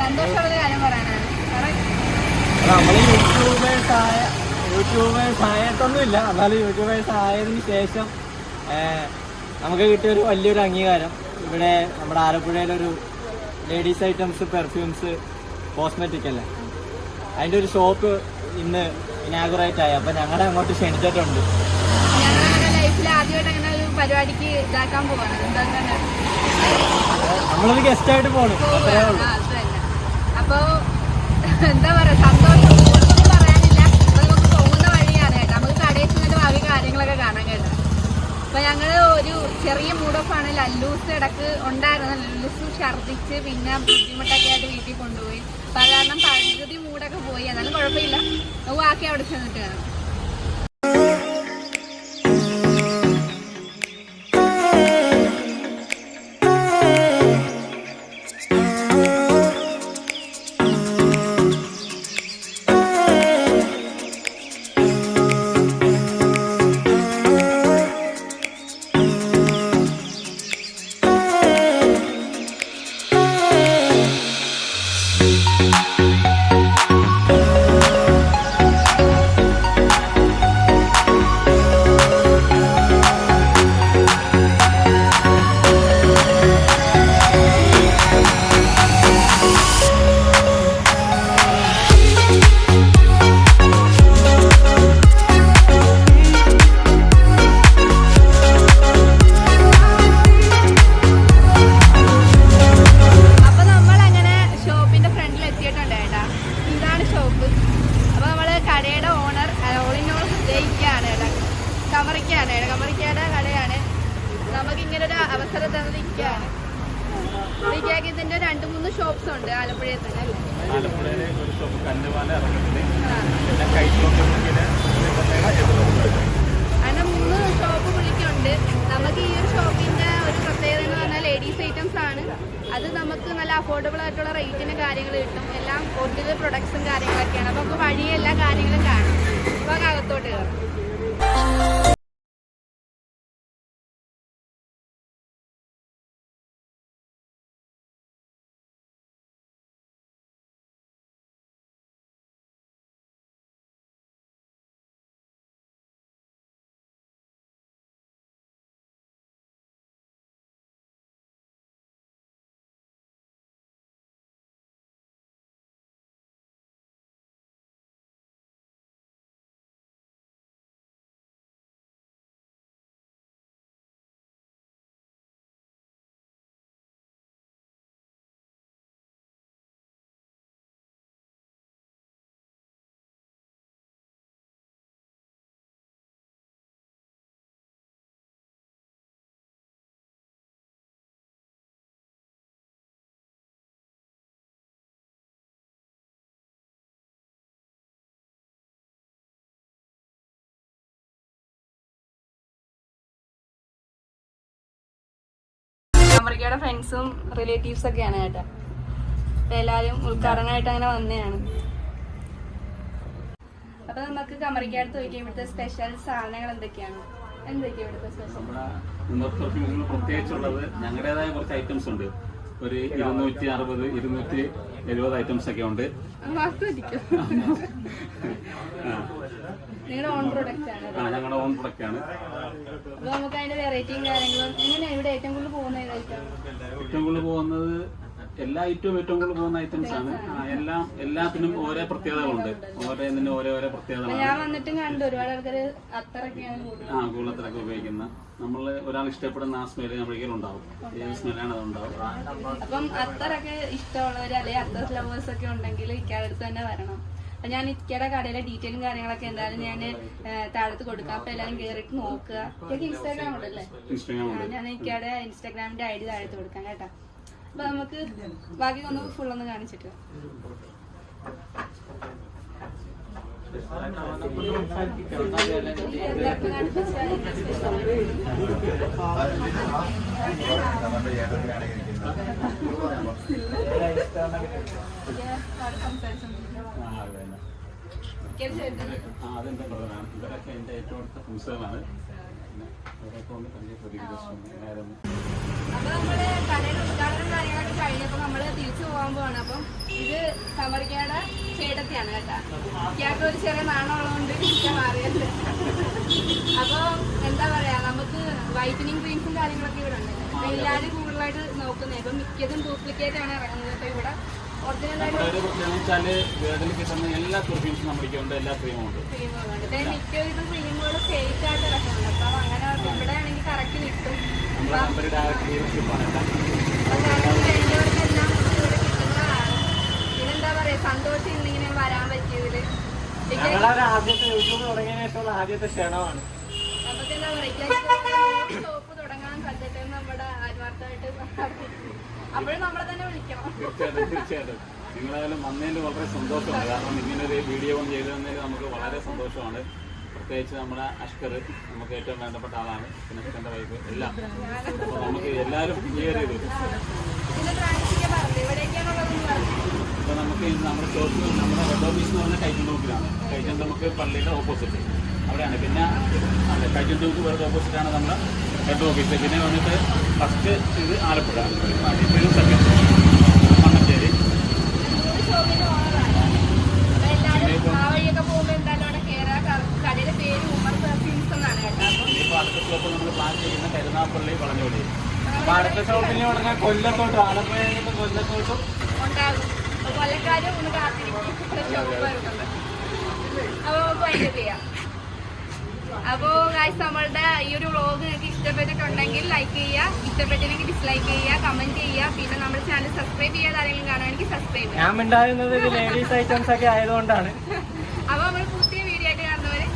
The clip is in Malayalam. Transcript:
സന്തോഷമുള്ള കാര്യം പറയാനാണ്. നമ്മൾ യൂട്യൂബേഴ്സ് ആയിട്ടൊന്നുമില്ല, എന്നാലും യൂട്യൂബേഴ്സ് ആയതിനു ശേഷം നമുക്ക് കിട്ടിയൊരു വലിയൊരു അംഗീകാരം. ഇവിടെ നമ്മുടെ ആലപ്പുഴയിലൊരു ലേഡീസ് ഐറ്റംസ്, പെർഫ്യൂംസ്, കോസ്മെറ്റിക് അല്ലേ, അതിൻ്റെ ഒരു ഷോപ്പ് ഇന്ന് ഇനാഗുറേറ്റ് ആയി. അപ്പം ഞങ്ങളെ അങ്ങോട്ട് ക്ഷണിച്ചിട്ടുണ്ട്. ലൈഫിൽ ആദ്യമായിട്ട് അങ്ങനെ ഒരു പരിപാടിക്ക് ഇതാക്കാൻ പോവാണ്. നമ്മളൊരു ഗസ്റ്റായിട്ട് പോകണം. അപ്പോ എന്താ പറയാ, സന്തോഷം ഒന്നും പറയാനില്ല. അപ്പൊ നമുക്ക് പോകുന്ന വഴിയാണ് കേട്ടോ. നമുക്ക് കടയിൽ ചെന്നിട്ട് ബാക്കി കാര്യങ്ങളൊക്കെ കാണാൻ കേട്ടോ. അപ്പൊ ഞങ്ങള് ഒരു ചെറിയ മൂഡ് ഓഫ് ആണ്. ലല്ലൂസ് ഇടക്ക് ഉണ്ടായിരുന്നു. ലല്ലൂസ് ഛർദിച്ച് പിന്നെ ബുദ്ധിമുട്ടൊക്കെ ആയിട്ട് വീട്ടിൽ കൊണ്ടുപോയി. അപ്പൊ അത് കാരണം പകുതി മൂടൊക്കെ പോയി. എന്നാലും കുഴപ്പമില്ല, നമുക്ക് ബാക്കി അവിടെ ചെന്നിട്ട് കാണാം. കമറിക്കയുടെ കടയാണ്. നമുക്ക് ഇങ്ങനെ ഒരു അവസരം തന്നിരിക്കുകയാണ്. ഇതിന്റെ 2-3 ഷോപ്സ് ഉണ്ട് ആലപ്പുഴയിൽ തന്നെ. അങ്ങനെ 3 ഷോപ്പ് പുള്ളിക്കുണ്ട്. നമുക്ക് ഈ ഒരു ഷോപ്പിന്റെ ഒരു പ്രത്യേകത എന്ന് പറഞ്ഞാൽ ലേഡീസ് ഐറ്റംസ് ആണ്. അത് നമുക്ക് നല്ല അഫോർഡബിൾ ആയിട്ടുള്ള റേറ്റിന് കാര്യങ്ങൾ കിട്ടും. എല്ലാം ഒറിജിനൽ പ്രൊഡക്ട്സും കാര്യങ്ങളൊക്കെയാണ്. അപ്പൊ നമുക്ക് വഴി എല്ലാ കാര്യങ്ങളും കാണും. അപ്പൊ അകത്തോട്ട് കയറാം. അമറിക്കയുടെ ഫ്രണ്ട്സും റിലേറ്റീവ്സ് ഒക്കെയാണ് കേട്ടോ. എല്ലാവരും ഉദ്ഘാടനമായിട്ട് അങ്ങനെ വന്നതാണ്. അപ്പൊ നമുക്ക് കമറിക്കടുത്ത് ചോദിക്കാം ഇവിടുത്തെ സ്പെഷ്യൽ സാധനങ്ങൾ എന്തൊക്കെയാണ്? എന്തൊക്കെയാണ് ഇവിടുത്തെ സ്പെഷ്യൽ? പ്രത്യേകിച്ചുള്ളത് ഞങ്ങളുടേതായ കുറച്ച് ഐറ്റംസ് ഉണ്ട്. ഒരു 260, 270 ഐറ്റംസ് ഒക്കെ ഉണ്ട്. നിങ്ങളുടെ ഓൺ പ്രൊഡക്റ്റ് ആണ്? ഞങ്ങളുടെ ഓൺ പ്രൊഡക്റ്റ് ആണ്. അപ്പൊ നമുക്ക് അതിന്റെ വെറൈറ്റിയും കാര്യങ്ങളും എങ്ങനെയാണ് ഇവിടെ ഏറ്റവും കൂടുതൽ പോകുന്നത്? ഏറ്റവും കൂടുതൽ പോകുന്നത് എല്ലാ ഐറ്റവും ഏറ്റവും കൂടുതൽ പോകുന്ന ഐറ്റംസ് ആണ്. എല്ലാത്തിനും ഓരോ പ്രത്യേകതകളുണ്ട്. ഓരോ പ്രത്യേകത. ഞാൻ വന്നിട്ടും കണ്ടു ഒരുപാട് ആൾക്കാർ അത്തറൊക്കെയാണ് കൂടുതലൊക്കെ ഉപയോഗിക്കുന്ന. നമ്മള് ഒരാൾ ഇഷ്ടപ്പെടുന്ന ആ സ്മെല്ല് നമ്മുടെ ഉണ്ടാവും. ഏത് സ്മെല്ലാണ് അത് ഉണ്ടാവും. അപ്പം അത്തറൊക്കെ ഇഷ്ടമുള്ളവര് അല്ലെങ്കിൽ അത്തർ ലവേഴ്സ് ഒക്കെ ഉണ്ടെങ്കിൽ ഇക്കാലത്ത് തന്നെ വരണം. ഞാൻ ഇക്കയുടെ കടയിലെ ഡീറ്റെയിലും കാര്യങ്ങളൊക്കെ എന്തായാലും ഞാൻ താഴത്ത് കൊടുക്കാം. അപ്പൊ എല്ലാവരും കയറിയിട്ട് നോക്കുക. ഇൻസ്റ്റാഗ്രാം ഉണ്ടല്ലേ? ഞാൻ ഇക്കയുടെ ഇൻസ്റ്റാഗ്രാമിന്റെ ID താഴത്ത് കൊടുക്കാം കേട്ടോ. അപ്പൊ നമുക്ക് ബാക്കി ഒന്ന് ഫുള്ളൊന്ന് കാണിച്ചിട്ട് അതെന്റെ പ്രധാനമാണ്. ഇവരൊക്കെ എന്റെ ഏറ്റവും അടുത്ത ഫ്രണ്ട്സുകളാണ്. അപ്പൊ നമ്മള് കടയുടെ ഉദ്ഘാടനം കാര്യങ്ങളൊക്കെ കഴിഞ്ഞപ്പോ നമ്മള് തിരിച്ചു പോകാൻ പോവാണ്. അപ്പം സമർക്കയുടെ ചേട്ടത്തിയാണ് കേട്ടാ. ഇയാൾക്ക് ഒരു ചെറിയ നാണമുള്ളതുകൊണ്ട് എനിക്ക് മാറിയത്. അപ്പൊ എന്താ പറയാ, നമുക്ക് വൈറ്റനിങ് ക്രീംസും കാര്യങ്ങളൊക്കെ ഇവിടെ ഉണ്ട്. അപ്പൊ എല്ലാവരും കൂടുതലായിട്ട് നോക്കുന്നത്. ഇപ്പൊ മിക്കതും ഡ്യൂപ്ലിക്കേറ്റ് ആണ് ഇറങ്ങുന്നത്. അപ്പൊ ഇവിടെ ഒറിജിനലായിട്ട് എല്ലാ പെർഫ്യൂംസും നമ്മുടെ ഉണ്ട്, എല്ലാ ക്രീമും ഉണ്ട്. ക്രീമുകളുണ്ട്. മിക്കതും ക്രീമുകൾ ഫേക്ക് ആയിട്ട് ഇറക്കുന്നുണ്ട്. അപ്പൊ അങ്ങനെ ഇവിടെ ആണെങ്കിൽ കറക്റ്റ് കിട്ടും. വേണ്ടവർക്കെല്ലാം ഇവിടെ കിട്ടുന്നതാണ്. പിന്നെന്താ പറയാ, സന്തോഷം ഇന്നിങ്ങനെ വരാൻ പറ്റിയതില്. ആദ്യത്തെ യൂട്യൂബ് തുടങ്ങിയ ശേഷമുള്ള ആദ്യത്തെ ക്ഷണമാണ്. നമുക്ക് എന്താ പറയാ, ഷോപ്പ് തുടങ്ങാൻ പറ്റട്ടെ നമ്മുടെ ആത്മാർത്ഥമായിട്ട് അപ്പോഴും നമ്മളെ തന്നെ വിളിക്കണം. തീർച്ചയായിട്ടും നിങ്ങളായാലും വന്നതിൽ വളരെ സന്തോഷമാണ്. കാരണം ഇങ്ങനൊരു വീഡിയോ ഓൺ ചെയ്തു തന്നതിൽ നമുക്ക് വളരെ സന്തോഷമാണ്. പ്രത്യേകിച്ച് നമ്മുടെ അഷ്കർ നമുക്ക് ഏറ്റവും വേണ്ടപ്പെട്ട ആളാണ്. പിന്നെ അഷ്കറിന്റെ വൈഫ് എല്ലാം. അപ്പോൾ നമുക്ക് എല്ലാവരും ക്ലിയർ ചെയ്തു. അപ്പോൾ നമുക്ക് നമ്മുടെ ഷോപ്പ് നമ്മുടെ ഹെഡ് ഓഫീസ് എന്ന് പറഞ്ഞാൽ കൈച്ചന്തൂക്കിലാണ്. കൈച്ചന്തൂക്ക് പള്ളിയുടെ ഓപ്പോസിറ്റ് അവിടെയാണ്. പിന്നെ അതെ, കൈച്ചന്തൂക്ക് വേറെ ഓപ്പോസിറ്റാണ് നമ്മുടെ ഹെഡ് ഓഫീസ്. പിന്നെ വന്നിട്ട് ഫസ്റ്റ് ഇത് ആലപ്പുഴ, ഇപ്പോഴും സെക്കൻഡ് മണ്ണഞ്ചേരി. ഇപ്പോൾ അടുത്ത ഷോപ്പ് നമ്മൾ പ്ലാൻ ചെയ്യുന്ന കരുനാപ്പള്ളി വളഞ്ഞോളി. അപ്പൊ അടുത്ത ഷോപ്പിന് ഉടനെ കൊല്ലത്തോട്ടും ആലപ്പുഴയിൽ നിന്ന് കൊല്ലത്തോട്ടും ഉണ്ടാകും. കൊല്ലക്കാരും ഒന്ന് കാത്തിരിക്കും. അപ്പൊ ഭയങ്കര ചെയ്യാം. അപ്പോ ഗൈസ്, നമ്മളുടെ ഈ ഒരു വ്ളോഗ് നിങ്ങൾക്ക് ഇഷ്ടപ്പെട്ടിട്ടുണ്ടെങ്കിൽ ലൈക്ക് ചെയ്യുക, ഇഷ്ടപ്പെട്ടില്ലെങ്കിൽ ഡിസ്ലൈക്ക് ചെയ്യുക, കമന്റ് ചെയ്യുക. പിന്നെ നമ്മുടെ ചാനൽ സബ്സ്ക്രൈബ് ചെയ്യാതെ ആരെങ്കിലും കാണുകയാണെങ്കിൽ സബ്സ്ക്രൈബ് ചെയ്യുക. ഞാൻ ഉണ്ടാകുന്നത് ലേഡീസ് ഐറ്റംസ് ഒക്കെ ആയതുകൊണ്ടാണ്. അപ്പൊ നമ്മൾ പുതിയ വീഡിയോ ആയിട്ട് കാണുന്നവരെ